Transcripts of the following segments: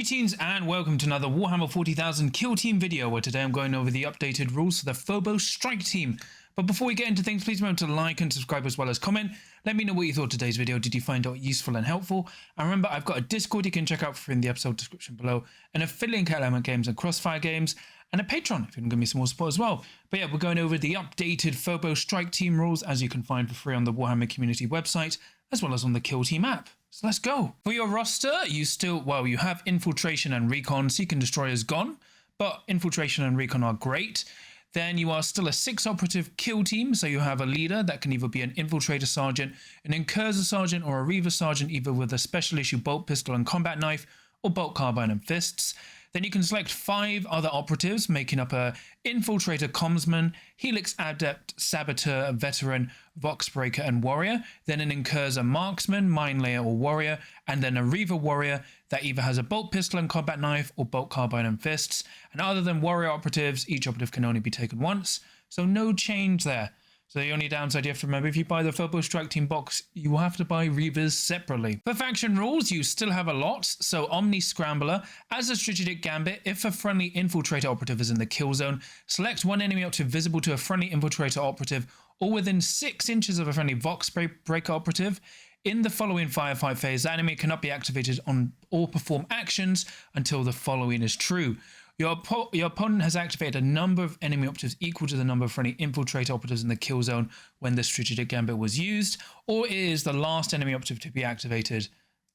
Greetings and welcome to another Warhammer 40,000 Kill Team video, where today I'm going over the updated rules for the Phobos Strike Team. But before we get into things, please remember to like and subscribe as well as comment. Let me know what you thought of today's video. Did you find it useful and helpful? And remember, I've got a Discord you can check out in the episode description below, an affiliate link at Element Games and Crossfire Games, and a Patreon if you can give me some more support as well. But yeah, we're going over the updated Phobos Strike Team rules, as you can find for free on the Warhammer community website, as well as on the Kill Team app. So let's go. For your roster, you have Infiltration and Recon. Seek and Destroy is gone, but Infiltration and Recon are great. Then you are still a 6 operative kill team, so you have a leader that can either be an Infiltrator Sergeant, an Incurser Sergeant, or a Reaver Sergeant, either with a special issue bolt pistol and combat knife, or bolt carbine and fists. Then you can select 5 other operatives, making up a Infiltrator Commsman, Helix Adept, Saboteur, Veteran, Voxbreaker, and Warrior. Then an Incurser Marksman, Minelayer, or Warrior. And then a Reaver Warrior that either has a bolt pistol and combat knife, or bolt carbine and fists. And other than Warrior operatives, each operative can only be taken once. So no change there. So the only downside you have to remember, if you buy the Phobos Strike Team box, you will have to buy Reavers separately. For faction rules, you still have a lot. So Omni Scrambler, as a strategic gambit, if a friendly Infiltrator operative is in the kill zone, select one enemy operative visible to a friendly Infiltrator operative or within 6 inches of a friendly Voxbreaker operative. In the following firefight phase, the enemy cannot be activated on or perform actions until the following is true. Your opponent has activated a number of enemy operatives equal to the number of friendly Infiltrator operatives in the kill zone when the strategic gambit was used, or it is the last enemy operative to be activated.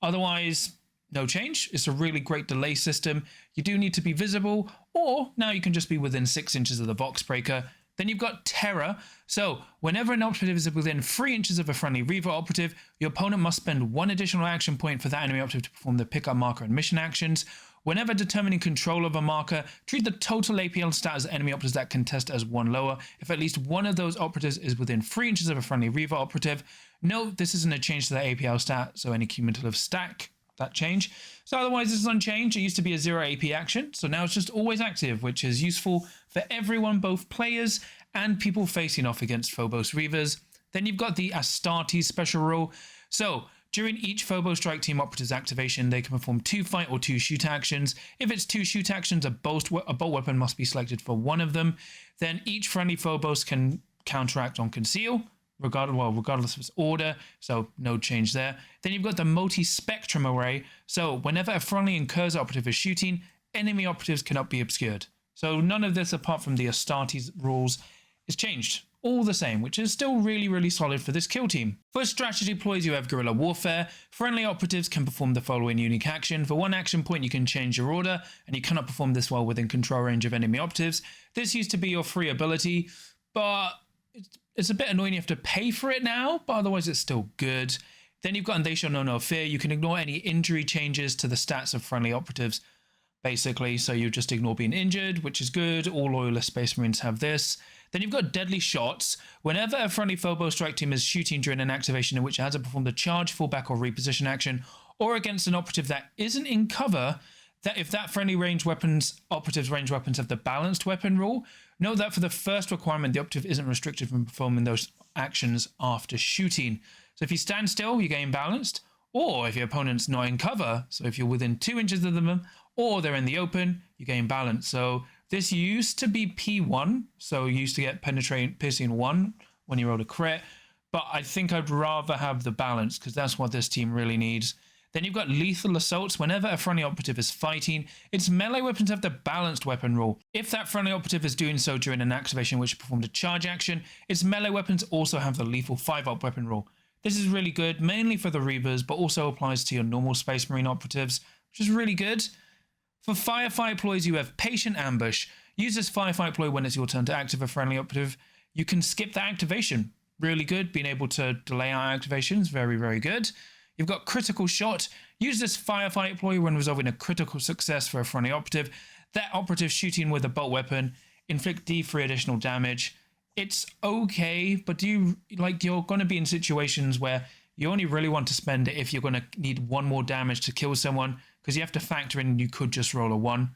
Otherwise, no change. It's a really great delay system. You do need to be visible, or now you can just be within 6 inches of the Voxbreaker. Then you've got Terror. So whenever an operative is within 3 inches of a friendly Reaver operative, your opponent must spend 1 additional action point for that enemy operative to perform the pickup marker and mission actions. Whenever determining control of a marker, treat the total APL stat as enemy operatives that contest as 1 lower if at least one of those operatives is within 3 inches of a friendly Reaver operative. Note, this isn't a change to the APL stat, so any cumulative stack, that change. So otherwise this is unchanged. It used to be a 0 AP action, so now it's just always active, which is useful for everyone, both players and people facing off against Phobos Reavers. Then you've got the Astartes special rule. So during each Phobos Strike Team operative's activation, they can perform 2 fight or 2 shoot actions. If it's 2 shoot actions, a bolt weapon must be selected for one of them. Then each friendly Phobos can counteract on conceal, regardless of its order, so no change there. Then you've got the multi-spectrum array. So whenever a friendly Incurser operative is shooting, enemy operatives cannot be obscured. So none of this, apart from the Astartes rules, is changed. All the same, which is still really solid for this kill team. For strategy ploys, you have Guerrilla Warfare. Friendly operatives can perform the following unique action. For 1 action point, you can change your order, and you cannot perform this while within control range of enemy operatives. This used to be your free ability, but it's a bit annoying you have to pay for it now, but otherwise it's still good. Then you've got And They Shall Know No Fear. You can ignore any injury changes to the stats of friendly operatives, basically, so you just ignore being injured, which is good. All loyalist Space Marines have this. Then you've got Deadly Shots. Whenever a friendly Phobos Strike Team is shooting during an activation in which it hasn't performed a charge, fallback, or reposition action, or against an operative that isn't in cover, that if that friendly operative's range weapons have the balanced weapon rule, note that for the first requirement, the operative isn't restricted from performing those actions after shooting. So if you stand still, you gain balanced, or if your opponent's not in cover, so if you're within 2 inches of them, or they're in the open, you gain balance. So this used to be P1, so you used to get piercing 1 when you rolled a crit, but I think I'd rather have the balance because that's what this team really needs. Then you've got Lethal Assaults. Whenever a friendly operative is fighting, its melee weapons have the balanced weapon rule. If that friendly operative is doing so during an activation which performed a charge action, its melee weapons also have the lethal 5-up weapon rule. This is really good, mainly for the Reavers, but also applies to your normal Space Marine operatives, which is really good. For firefight ploys, you have Patient Ambush. Use this firefight ploy when it's your turn to activate a friendly operative. You can skip the activation. Really good. Being able to delay our activations, very good. You've got Critical Shot. Use this firefight ploy when resolving a critical success for a friendly operative. That operative shooting with a bolt weapon. Inflict D3 additional damage. It's okay, but you're going to be in situations where you only really want to spend it if you're going to need 1 more damage to kill someone, because you have to factor in you could just roll a 1.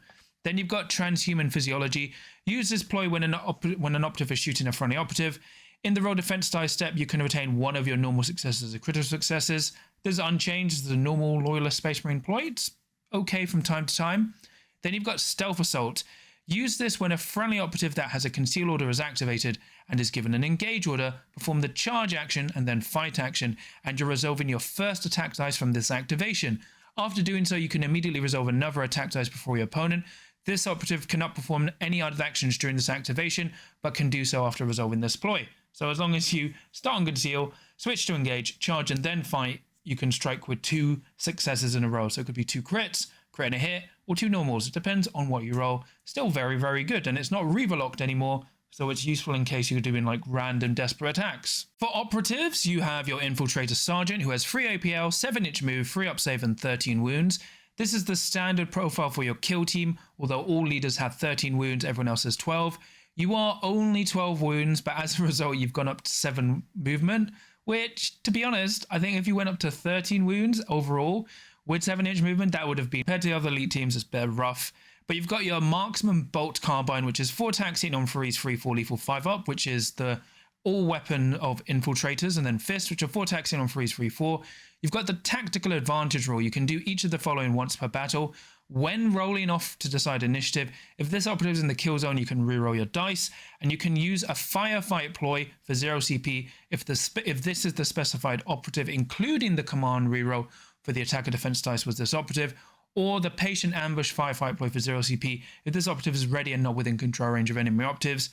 Then you've got Transhuman Physiology. Use this ploy when an operative is shooting a friendly operative. In the roll defense die step, you can retain 1 of your normal successes as critical successes. This is unchanged as the normal loyalist Space Marine ploy. It's okay from time to time. Then you've got Stealth Assault. Use this when a friendly operative that has a conceal order is activated and is given an engage order, perform the charge action and then fight action, and you're resolving your first attack dice from this activation. After doing so, you can immediately resolve another attack dice before your opponent. This operative cannot perform any other actions during this activation, but can do so after resolving this ploy. So as long as you start on conceal, switch to engage, charge and then fight, you can strike with 2 successes in a row. So it could be 2 crits, crit and a hit, or 2 normals. It depends on what you roll. Still very, very good. And it's not Reaver locked anymore, so it's useful in case you're doing like random desperate attacks. For operatives, you have your Infiltrator Sergeant, who has 3 APL, 7-inch move, 3 up save, and 13 wounds. This is the standard profile for your kill team, although all leaders have 13 wounds, everyone else has 12. You are only 12 wounds, but as a result, you've gone up to 7 movement, which, to be honest, I think if you went up to 13 wounds overall with 7-inch movement, that would have been, compared to the other elite teams, it's a bit rough. But you've got your Marksman Bolt Carbine, which is 4 attacks, hitting on 3s, 3-4 lethal, 5 up, which is the all weapon of infiltrators, and then Fists, which are 4 attacks, hitting on 3s, 3-4. You've got the Tactical Advantage rule. You can do each of the following once per battle. When rolling off to decide initiative, if this operative is in the kill zone, you can reroll your dice, and you can use a firefight ploy for 0 CP if this is the specified operative, including the command reroll for the attack or defense dice was this operative, or the patient ambush firefight ploy for 0 CP if this operative is ready and not within control range of enemy operatives.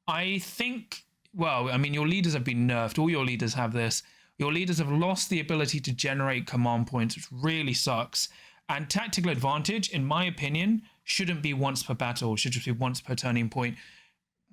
I think, well, I mean, your leaders have been nerfed. All your leaders have this. Your leaders have lost the ability to generate command points, which really sucks. And Tactical Advantage, in my opinion, shouldn't be once per battle. It should just be once per turning point.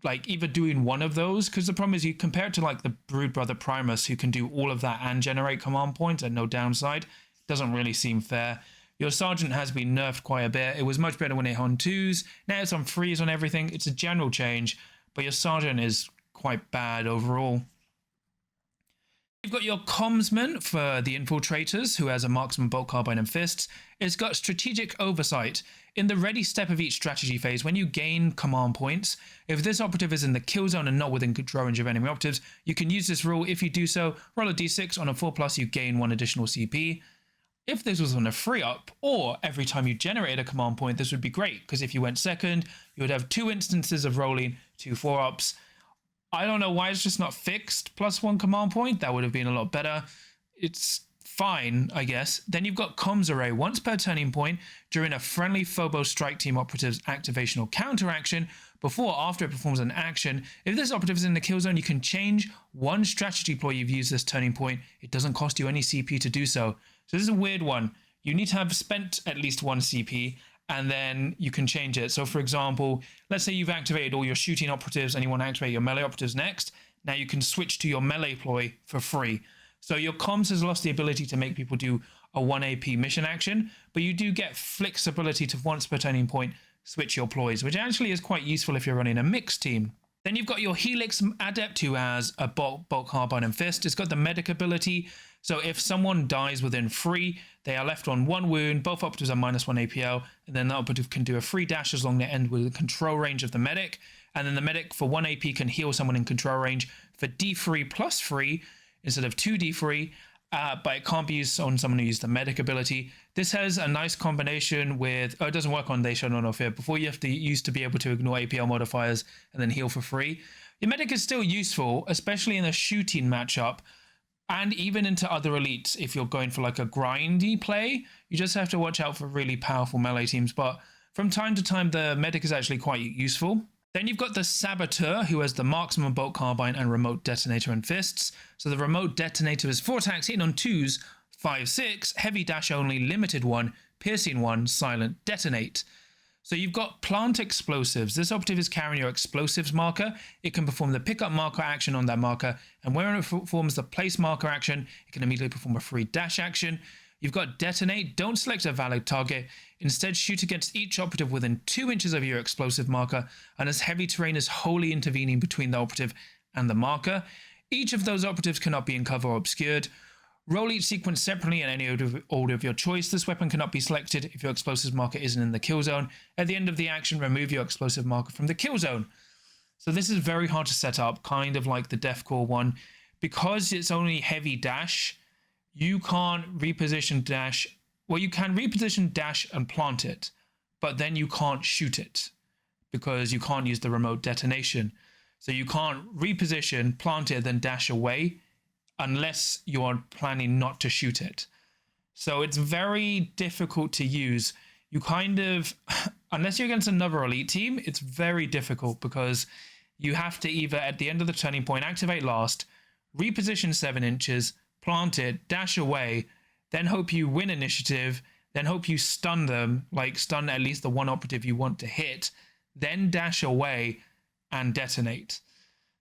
Like, either doing one of those, because the problem is you compare it to like the Brood Brother Primus, who can do all of that and generate command points at no downside. Doesn't really seem fair. Your Sergeant has been nerfed quite a bit. It was much better when it on 2s. Now it's on 3s on everything. It's a general change, but your Sergeant is quite bad overall. You've got your Commsman for the Infiltrators, who has a Marksman Bolt Carbine and Fists. It's got Strategic Oversight. In the ready step of each strategy phase, when you gain command points, if this operative is in the kill zone and not within control range of enemy operatives, you can use this rule. If you do so, roll a d6. On a 4+, you gain 1 additional CP. If this was on a 3-up, or every time you generated a command point, this would be great, because if you went second, you would have 2 instances of rolling 2 4-ups. I don't know why it's just not fixed +1 command point. That would have been a lot better. It's fine, I guess. Then you've got Comms Array. Once per turning point during a friendly Phobos Strike Team operative's activation or counteraction, before or after it performs an action. If this operative is in the kill zone, you can change 1 strategy ploy you've used this turning point. It doesn't cost you any CP to do so. So this is a weird one. You need to have spent at least 1 CP, and then you can change it. So for example, let's say you've activated all your shooting operatives and you want to activate your melee operatives next. Now you can switch to your melee ploy for free. So your comms has lost the ability to make people do a 1 AP mission action, but you do get flexibility to once per turning point switch your ploys, which actually is quite useful if you're running a mixed team. Then you've got your Helix Adept, who has a Bolt Carbine and Fist. It's got the medic ability. So if someone dies within 3, they are left on 1 wound. Both operatives are -1 APL. And then the operative can do a free dash as long as they end with the control range of the medic. And then the medic for 1 AP can heal someone in control range for D3 plus 3 instead of 2D3. But it can't be used on someone who uses the medic ability. This has a nice combination with... Oh, it doesn't work on They Show No Fear. Before you have to use to be able to ignore APL modifiers and then heal for free. Your medic is still useful, especially in a shooting matchup. And even into other elites, if you're going for like a grindy play, you just have to watch out for really powerful melee teams. But from time to time, the medic is actually quite useful. Then you've got the Saboteur, who has the Marksman Bolt Carbine and Remote Detonator and Fists. So the Remote Detonator is 4 attacks, hitting on 2s, 5, 6, heavy dash only, limited 1, piercing 1, silent, detonate. So you've got Plant Explosives. This operative is carrying your explosives marker. It can perform the pickup marker action on that marker, and when it performs the place marker action, it can immediately perform a free dash action. You've got Detonate. Don't select a valid target. Instead, shoot against each operative within 2 inches of your explosive marker, and as heavy terrain is wholly intervening between the operative and the marker. Each of those operatives cannot be in cover or obscured. Roll each sequence separately in any order of your choice. This weapon cannot be selected if your explosive marker isn't in the kill zone. At the end of the action, remove your explosive marker from the kill zone. So this is very hard to set up, kind of like the Deathcore one. Because it's only heavy dash, you can't reposition dash. well, you can reposition, dash, and plant it, but then you can't shoot it because you can't use the remote detonation. So you can't reposition, plant it, then dash away unless you are planning not to shoot it. So it's very difficult to use. You kind of, unless you're against another elite team, it's very difficult because you have to either at the end of the turning point activate last, reposition 7 inches, plant it, dash away, then hope you win initiative, then hope you stun them, like stun at least the one operative you want to hit, then dash away and detonate.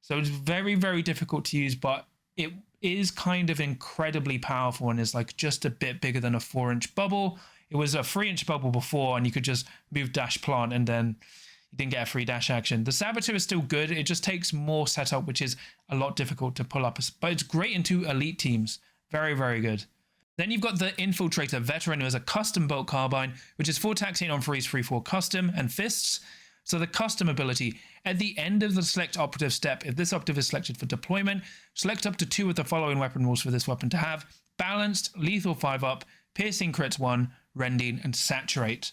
So it's very, very difficult to use, but it is kind of incredibly powerful and is like just a bit bigger than a 4-inch bubble. It was a 3-inch bubble before, and you could just move dash plant and then you didn't get a free dash action. The Saboteur is still good. It just takes more setup, which is a lot difficult to pull up, but it's great into elite teams. Very, very good. Then you've got the Infiltrator Veteran, who has a custom bolt carbine, which is 4 taxing on freeze, 3/4 custom, and fists. So the custom ability, at the end of the select operative step, if this operative is selected for deployment, select up to 2 of the following weapon rules for this weapon to have: balanced, lethal 5-up, piercing crits 1, rending, and saturate.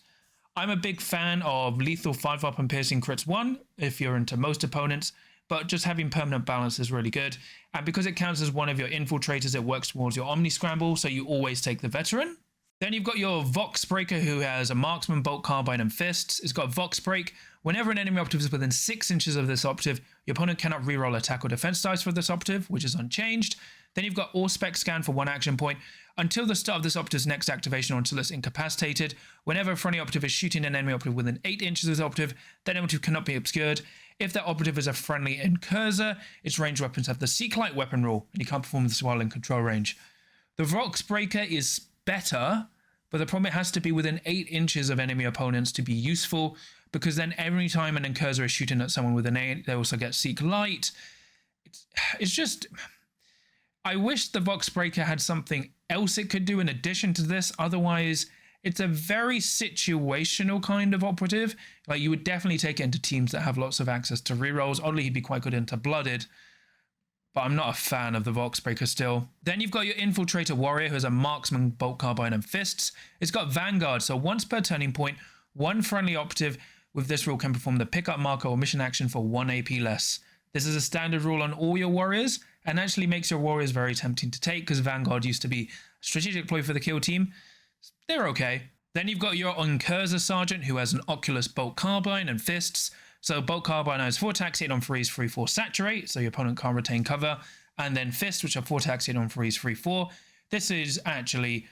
I'm a big fan of lethal 5-up and piercing crits 1 if you're into most opponents, but just having permanent balance is really good. And because it counts as one of your infiltrators, it works towards your Omni Scramble, so you always take the veteran. Then you've got your Vox Breaker, who has a marksman, bolt carbine, and fists. It's got Vox Break. Whenever an enemy operative is within 6 inches of this operative, your opponent cannot reroll attack or defense dice for this operative, which is unchanged. Then you've got All-Spec Scan for 1 action point. Until the start of this operative's next activation or until it's incapacitated, whenever a friendly operative is shooting an enemy operative within 8 inches of this operative, that operative cannot be obscured. If that operative is a friendly Incurser, its ranged weapons have the Seek Light weapon rule, and you can't perform this while in control range. The Vox Breaker is better, but the problem, it has to be within 8 inches of enemy opponents to be useful, because then every time an Incurser is shooting at someone with an 8, they also get Seek Light. It's just... I wish the Vox Breaker had something else it could do in addition to this. Otherwise, it's a very situational kind of operative. Like, you would definitely take it into teams that have lots of access to rerolls. Oddly, he'd be quite good into Blooded, but I'm not a fan of the Vox Breaker still. Then you've got your Infiltrator Warrior, who has a marksman, bolt carbine, and fists. It's got Vanguard, so once per turning point, one friendly operative with this rule can perform the pickup marker or mission action for 1 AP less. This is a standard rule on all your warriors, and actually makes your warriors very tempting to take, because Vanguard used to be a strategic ploy for the kill team. They're okay. Then you've got your Incurser Sergeant, who has an Oculus bolt carbine and fists. So bolt carbine has 4 attacks, hit on freeze, 3/4 saturate, so your opponent can't retain cover. And then fists, which are 4 attacks, hit on freeze, 3/4. This is actually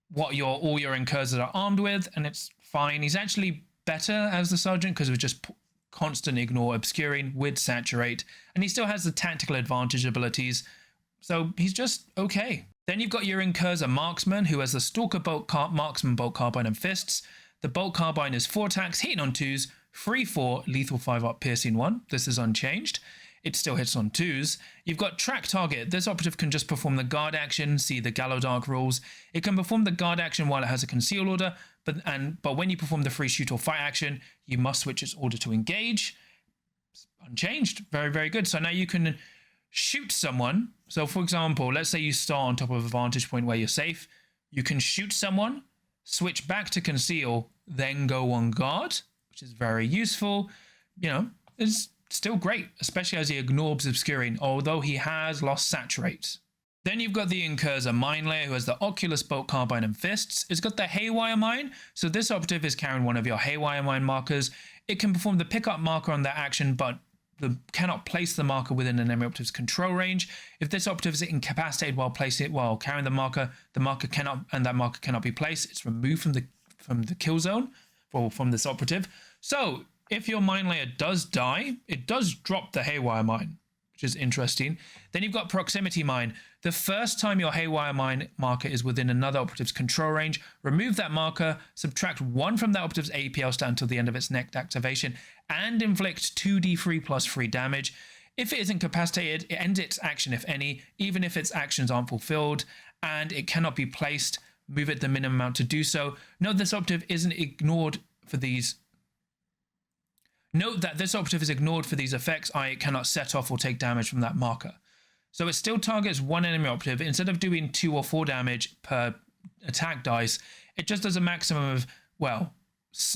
what all your Incursors are armed with, and it's fine. He's actually better as the Sergeant because of just constant ignore, obscuring with saturate, and he still has the tactical advantage abilities, so he's just okay. Then you've got your Incurser Marksman, who has the Stalker marksman, bolt carbine, and fists. The bolt carbine is 4 attacks, hitting on 2s, 3/4, lethal 5-up, piercing 1. This is unchanged. It still hits on 2s. You've got Track Target. This operative can just perform the guard action, see the Gallodark rules. It can perform the guard action while it has a conceal order, but when you perform the free shoot or fight action, you must switch its order to engage. It's unchanged. Very, very good. So now you can shoot someone. So for example, let's say you start on top of a vantage point where you're safe. You can shoot someone, switch back to conceal, then go on guard, which is very useful. You know, it's still great, especially as he ignores obscuring, although he has lost saturate. Then you've got the Incurser Mine Layer, who has the Oculus bolt carbine and fists. It's got the Haywire Mine, so this operative is carrying one of your Haywire Mine markers. It can perform the pickup marker on that action, but cannot place the marker within an enemy operative's control range. If this operative is incapacitated while carrying the marker cannot be placed. It's removed from the kill zone from this operative. So if your Mine Layer does die, it does drop the Haywire Mine, which is interesting. Then you've got Proximity Mine. The first time your Haywire Mine marker is within another operative's control range, remove that marker, subtract 1 from that operative's APL stat until the end of its next activation, and inflict 2d3 plus 3 damage. If it is incapacitated, it ends its action, if any, even if its actions aren't fulfilled, and it cannot be placed. Move it the minimum amount to do so. Note this operative isn't ignored for these. Note that this operative is ignored for these effects, i.e. it cannot set off or take damage from that marker. So it still targets one enemy operative. Instead of doing 2 or 4 damage per attack dice, it just does a maximum of, well,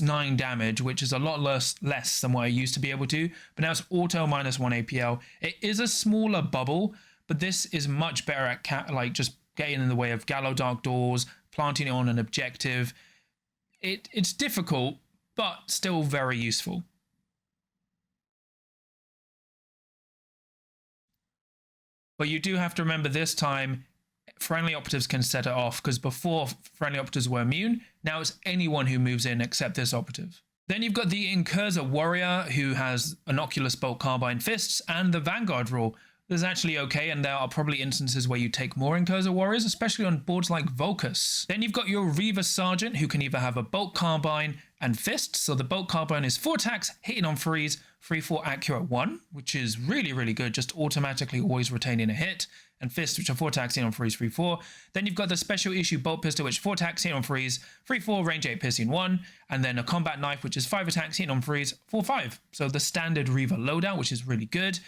9 damage, which is a lot less than what I used to be able to. But now it's auto -1 APL. It is a smaller bubble, but this is much better at like just getting in the way of Gallow Dark Doors, planting it on an objective. It's difficult, but still very useful. But you do have to remember this time, friendly operatives can set it off, because before friendly operatives were immune, now it's anyone who moves in except this operative. Then you've got the Incurser Warrior, who has Innocuous Bolt Carbine Fists and the Vanguard rule. This is actually okay, and there are probably instances where you take more Incurser Warriors, especially on boards like Vulcus. Then you've got your Reaver Sergeant, who can either have a Bolt Carbine and Fists. So the Bolt Carbine is 4 attacks, hitting on freeze, 3/4 accurate 1, which is really, really good, just automatically always retaining a hit. And Fists, which are 4 attacks, hitting on freeze, 3/4. Then you've got the Special Issue Bolt Pistol, which 4 attacks, hitting on freeze, 3/4, range 8, piercing 1. And then a Combat Knife, which is 5 attacks, hitting on freeze, 4/5. So the standard Reaver loadout, which is really good.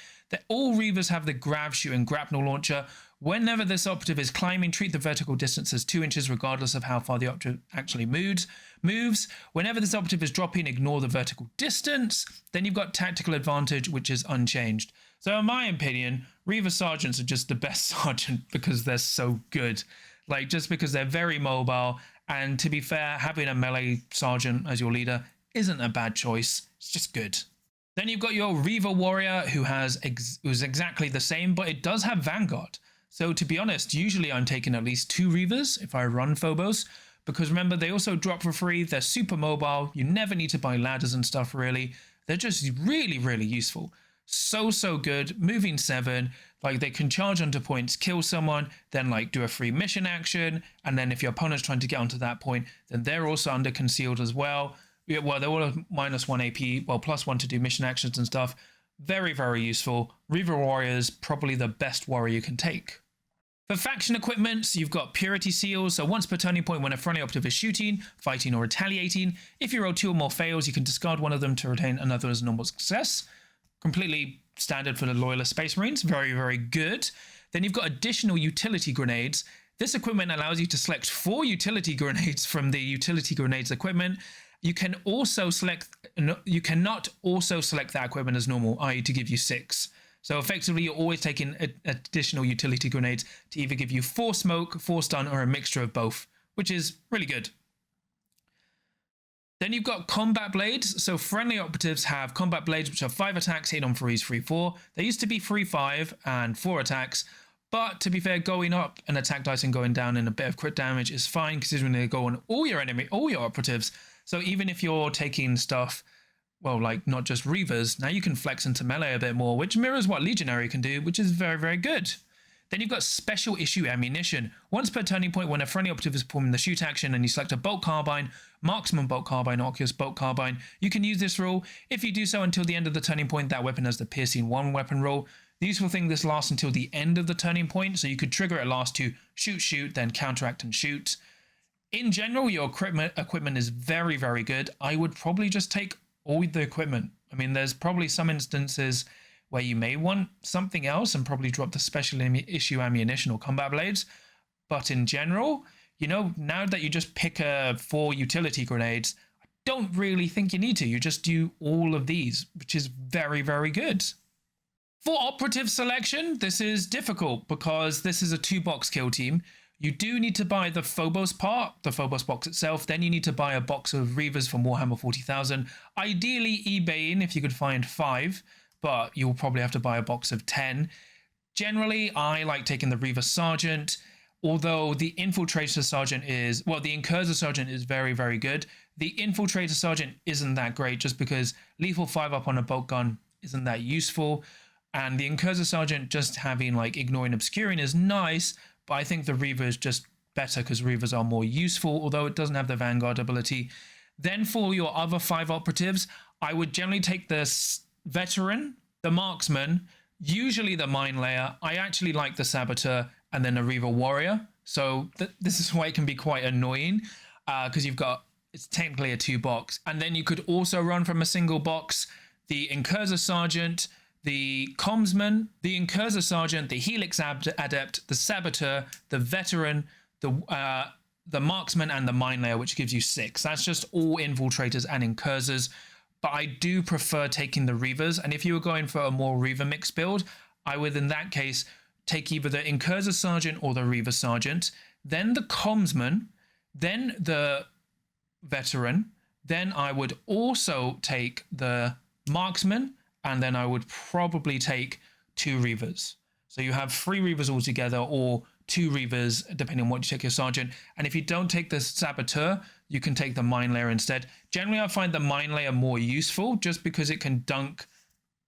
All Reavers have the Grav Shoot and Grapnel Launcher. Whenever this operative is climbing, treat the vertical distance as 2 inches, regardless of how far the operative actually moves. Whenever this operative is dropping, ignore the vertical distance. Then you've got Tactical Advantage, which is unchanged. So in my opinion, Reaver Sergeants are just the best sergeant because they're so good. Like, just because they're very mobile. And to be fair, having a melee sergeant as your leader isn't a bad choice. It's just good. Then you've got your Reaver Warrior, who's exactly the same, but it does have Vanguard. So to be honest, usually I'm taking at least 2 Reavers if I run Phobos, because remember, they also drop for free. They're super mobile. You never need to buy ladders and stuff, really. They're just really, really useful. So good. Moving 7, like they can charge onto points, kill someone, then like do a free mission action, and then if your opponent's trying to get onto that point, then they're also under concealed as well. Yeah, well, they're all -1 AP, well, +1 to do mission actions and stuff. Very, very useful. Reaver Warrior is probably the best warrior you can take. For faction equipments, you've got Purity Seals. So once per turning point, when a friendly operative is shooting, fighting, or retaliating, if you roll 2 or more fails, you can discard one of them to retain another as a normal success. Completely standard for the Loyalist Space Marines. Very, very good. Then you've got additional utility grenades. This equipment allows you to select 4 utility grenades from the utility grenades equipment. You can also select, you cannot also select that equipment as normal, i.e. to give you 6. So effectively, you're always taking additional utility grenades to either give you 4 smoke, 4 stun, or a mixture of both, which is really good. Then you've got Combat Blades. So friendly operatives have Combat Blades, which are 5 attacks, hit on freeze, 3/4. They used to be 3/5 and 4 attacks. But to be fair, going up an attack dice and going down in a bit of crit damage is fine, considering they go on all your operatives. So even if you're taking stuff, well, like not just Reavers, now you can flex into melee a bit more, which mirrors what Legionary can do, which is very, very good. Then you've got Special Issue Ammunition. Once per turning point, when a friendly operative is performing the shoot action and you select a Bolt Carbine, Marksman Bolt Carbine, Oculus Bolt Carbine, you can use this rule. If you do so until the end of the turning point, that weapon has the Piercing 1 weapon rule. The useful thing, this lasts until the end of the turning point, so you could trigger it last to shoot, then counteract and shoot. In general, your equipment is very, very good. I would probably just take all the equipment. I mean, there's probably some instances where you may want something else and probably drop the Special Issue Ammunition or Combat Blades. But in general, you know, now that you just pick 4 utility grenades, I don't really think you need to. You just do all of these, which is very, very good. For Operative Selection, this is difficult because this is a 2-box kill team. You do need to buy the Phobos part, the Phobos box itself. Then you need to buy a box of Reavers from Warhammer 40,000. Ideally eBaying if you could find 5, but you'll probably have to buy a box of 10. Generally, I like taking the Reaver Sergeant, although the Infiltrator Sergeant is, well, the Incurser Sergeant is very, very good. The Infiltrator Sergeant isn't that great just because lethal 5-up on a bolt gun isn't that useful. And the Incurser Sergeant just having like ignoring obscuring is nice, but I think the Reaver is just better because Reavers are more useful, although it doesn't have the Vanguard ability. Then for your other 5 operatives, I would generally take the Veteran, the Marksman, usually the Mine Layer. I actually like the Saboteur, and then a Reaver Warrior. So this is why it can be quite annoying, because it's technically a 2-box. And then you could also run from a single box the Incurser Sergeant, the Commsman, the Incurser Sergeant, the Helix Adept, the Saboteur, the Veteran, the the marksman and the mine layer, which gives you 6. That's just all infiltrators and incursors. But I do prefer taking the reavers. And if you were going for a more reaver mix build, I would in that case take either the incursor sergeant or the reaver sergeant, then the commsman, then the veteran. Then I would also take the marksman, and then I would probably take 2 reavers. So you have 3 reavers altogether, or 2 reavers, depending on what you take your sergeant. And if you don't take the saboteur, you can take the mine layer instead. Generally, I find the mine layer more useful just because it can dunk,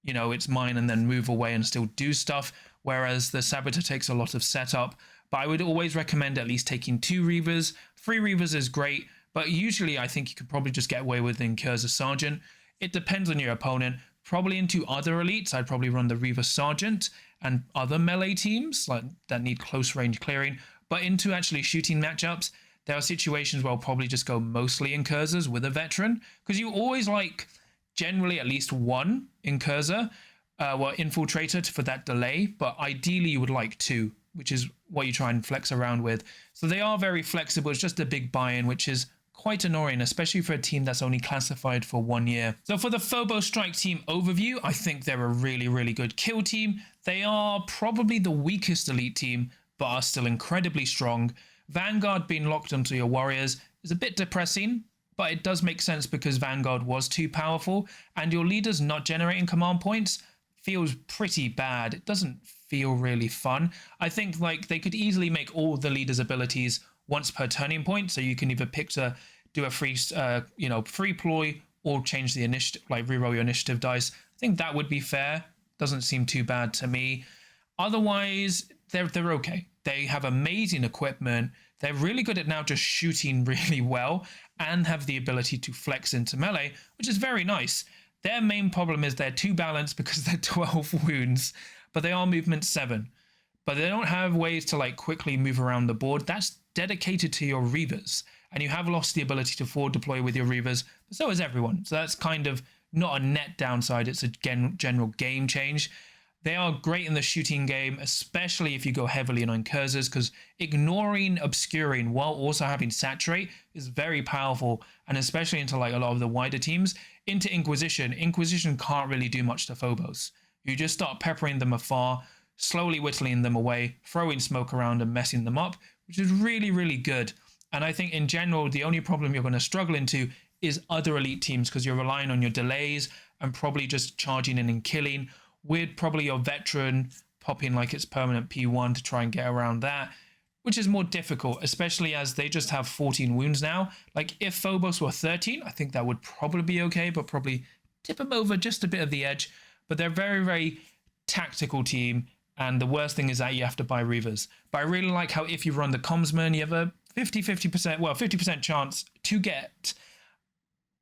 you know, its mine and then move away and still do stuff, whereas the saboteur takes a lot of setup. But I would always recommend at least taking 2 reavers. 3 reavers is great, but usually I think you could probably just get away with the incursor sergeant. It depends on your opponent. Probably into other elites, I'd probably run the reaver sergeant and other melee teams like that need close range clearing. But into actually shooting matchups, there are situations where I'll probably just go mostly incursors with a veteran, because you always like generally at least 1 incursor, infiltrator for that delay, but ideally you would like 2, which is what you try and flex around with. So they are very flexible. It's just a big buy-in, which is quite annoying, especially for a team that's only classified for 1 year. So for the Phobos Strike Team overview, I think they're a really, really good kill team. They are probably the weakest elite team, but are still incredibly strong. Vanguard being locked onto your warriors is a bit depressing, but it does make sense because Vanguard was too powerful, and your leaders not generating command points feels pretty bad. It doesn't feel really fun. I think like they could easily make all the leaders' abilities once per turning point, so you can either pick to do a free free ploy or change the initiative, like reroll your initiative dice. I think that would be fair. Doesn't seem too bad to me. Otherwise, they're okay. They have amazing equipment. They're really good at now just shooting really well and have the ability to flex into melee, which is very nice. Their main problem is they're too balanced because they're 12 wounds, but they are movement 7. But they don't have ways to like quickly move around the board. That's dedicated to your reavers, and you have lost the ability to forward deploy with your reavers, but so is everyone. So that's kind of not a net downside, it's a general game change. They are great in the shooting game, especially if you go heavily on incursors, because ignoring obscuring while also having saturate is very powerful, and especially into like a lot of the wider teams. Into Inquisition can't really do much to Phobos. You just start peppering them afar, slowly whittling them away, throwing smoke around and messing them up, which is really, really good. And I think in general, the only problem you're going to struggle into is other elite teams, because you're relying on your delays and probably just charging in and killing, with probably your veteran popping like its permanent P1 to try and get around that, which is more difficult, especially as they just have 14 wounds now. Like if Phobos were 13, I think that would probably be okay, but probably tip them over just a bit of the edge. But they're very, very tactical team. And the worst thing is that you have to buy reavers. But I really like how if you run the commsman, you have a 50% chance to get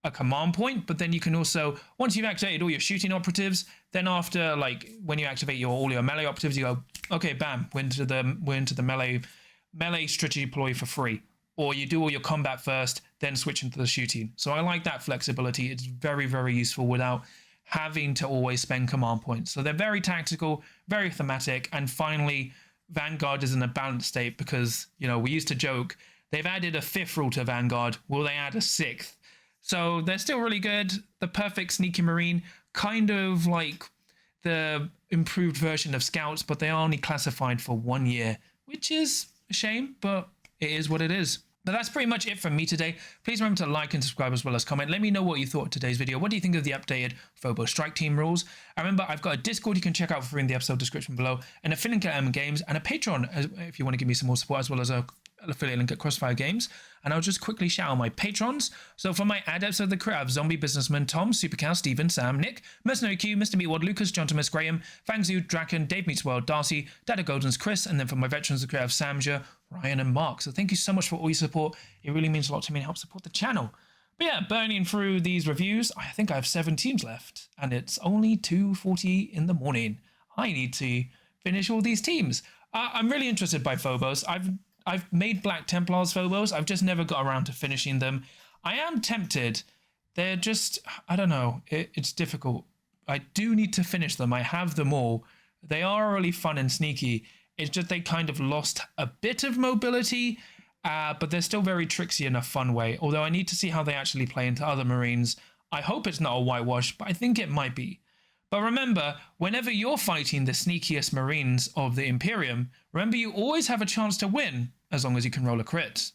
a command point. But then you can also, once you've activated all your shooting operatives, then after like when you activate all your melee operatives, you go, okay, bam, we're into the melee strategy ploy for free. Or you do all your combat first, then switch into the shooting. So I like that flexibility. It's very, very useful without having to always spend command points. So they're very tactical, very thematic. And finally, Vanguard is in a balanced state because, you know, we used to joke, they've added a 5th rule to Vanguard. Will they add a 6th? So they're still really good. The perfect sneaky marine, kind of like the improved version of scouts, but they are only classified for 1 year, which is a shame, but it is what it is. But that's pretty much it from me today. Please remember to like and subscribe as well as comment. Let me know what you thought of today's video. What do you think of the updated Phobos Strike Team rules? And remember, I've got a Discord you can check out for free in the episode description below, an affiliate at Games, and a Patreon if you want to give me some more support, as well as an affiliate link at Crossfire Games. And I'll just quickly shout out my patrons. So for my adepts of the crit, I have Zombie Businessman, Tom, Supercow, Stephen, Sam, Nick, Mercenary Q, Mr. Meatwad, Lucas, John Thomas, Graham, Fangzu, Draken, Dave Meets World, Darcy, Dada Goldens, Chris, and then for my veterans of the crit, I have Samja, Ryan, and Mark. So thank you so much for all your support. It really means a lot to me and helps support the channel. But yeah, burning through these reviews, I think I have 7 teams left, and it's only 2:40 in the morning. I need to finish all these teams. I'm really interested by Phobos. I've made Black Templars Phobos. I've just never got around to finishing them. I am tempted. They're just, I don't know. It's difficult. I do need to finish them. I have them all. They are really fun and sneaky. It's just they kind of lost a bit of mobility. but they're still very tricksy in a fun way, although I need to see how they actually play into other Marines. I hope it's not a whitewash, but I think it might be. But remember, whenever you're fighting the sneakiest Marines of the Imperium, remember you always have a chance to win, as long as you can roll a crit.